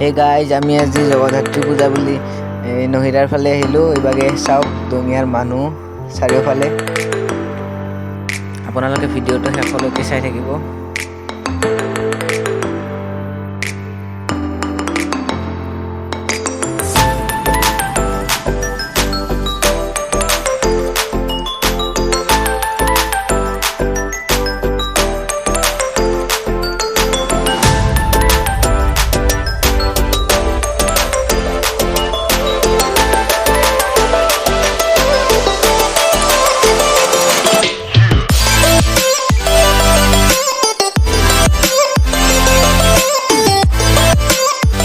Hey guys, আমি আজি জগদ্ধাত্ৰী পূজা বুলি নহিৰাৰ ফালে আহিলোঁ। এইভাগে চাওক দুনিয়াৰ মানুহ চাৰিওফালে। আপোনালোকে ভিডিঅ'টো শেষলৈকে চাই থাকিব।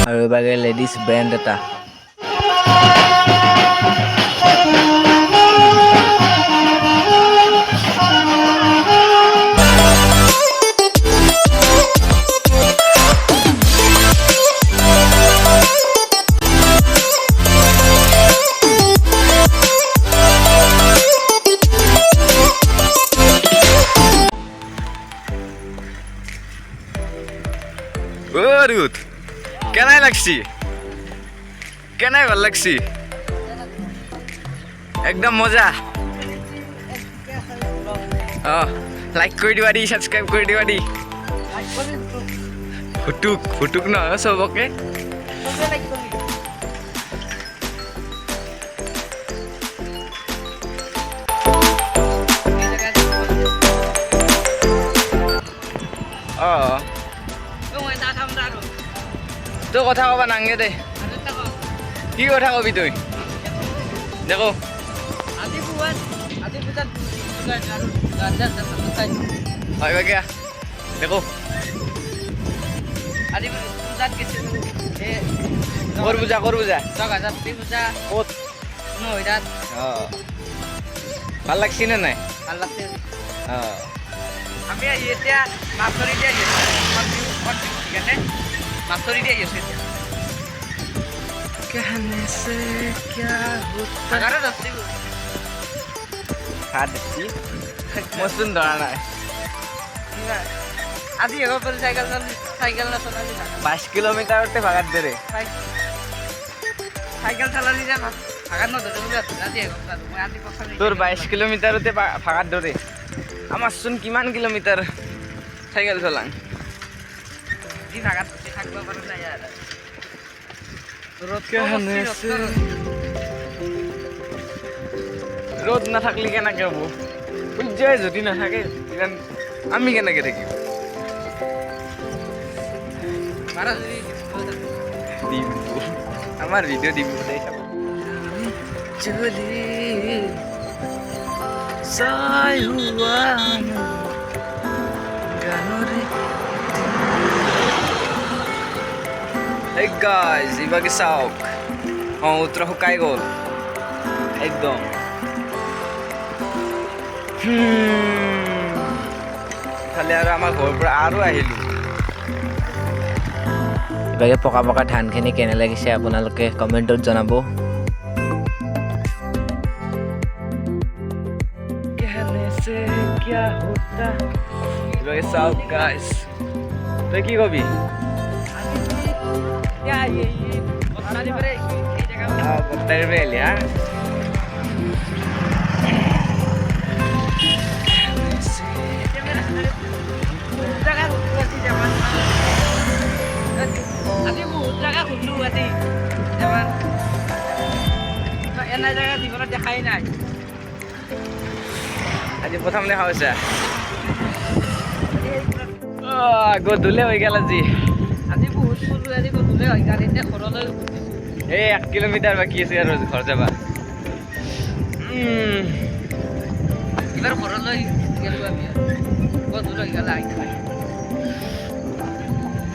আৰু এবাগে লেডিজ ব্ৰেণ্ড এটা Dude, কেনাই লাগছি কেনাই ভাল লাগছি একদম মজা লাইক কৰি দিবা দি সাবস্ক্ৰাইব কৰি দিবা দি ফুটুক ন সবকে তো কথা কবা নাংগে দে কি কথা কবি তুই দেখো হয় বাকিয়া দেখো কর বুঝা কত ভাল লাগছি না নাই ভাল লাগছে আমি এতিয়া মাছৰি দিয়া ঠিক আছে मास्टरी दे ये सेट कहने से क्या होता अगर दस्ती हां दस्ती मस्तून दराना है आधी एगो पर साइकिल ना चला 22 किलोमीटर ते भागात दे रे साइकिल चला नी जाना भागात न धरे आधी एगो मैं आधी पछा तोर 22 किलोमीटर ते भागात धरे আমার শুন কিমান কিলোমিটার সাইকেল চলাং দি ভাগাত থাকবা পারে না यार রোদ না থাকলে কেনাকে হবো বুঝাই যদি না থাকে আমি কেনাকে থাকি আমার ভিডিও দিব চলি সাই হুয়া গানরে Hey guys, ibagi saok. Utra hukai gol. Ekdom. Khali aru amar ghor pura aru ahilu. ইভাগে পকা পকা ধানখিনি কেনে লাগিছে আপোনালোকে কমেন্টত জনাব। कहने से क्या होता? Ibagi saok guys. Toi ki kobi? Ya ये बताने पड़े ये जगह हां बताने पड़े लिया আজি বহুত জায়গা ঘুরলু আজি যেমন এনা জায়গা জীবনত দেখাই নাই আজি প্রথম দেখা হইছে গধুলে হয়ে গেল আজি আজি বহুত ফুলু আজি গধুলে হই গাড়ীতে ঘৰলৈ এই 1 কিলোমিটাৰ বাকি আছে আৰু ঘৰ যাবা এবাৰ ঘৰলৈ গেলো আমি গধুলে গেল আইতা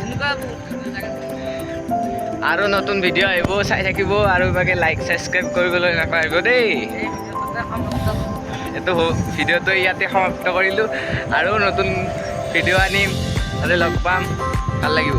এনেকুৱা আৰু নতুন ভিডিঅ' আহিব চাই থাকিব আৰু বাকি লাইক সাবস্ক্ৰাইব কৰিবলৈ নাপাহৰিব দেই এটো ভিডিঅ'টো ইয়াতে সমাপ্ত কৰিলো আৰু নতুন ভিডিঅ' আনিম তাতে লগ পাম ভাল লাগিব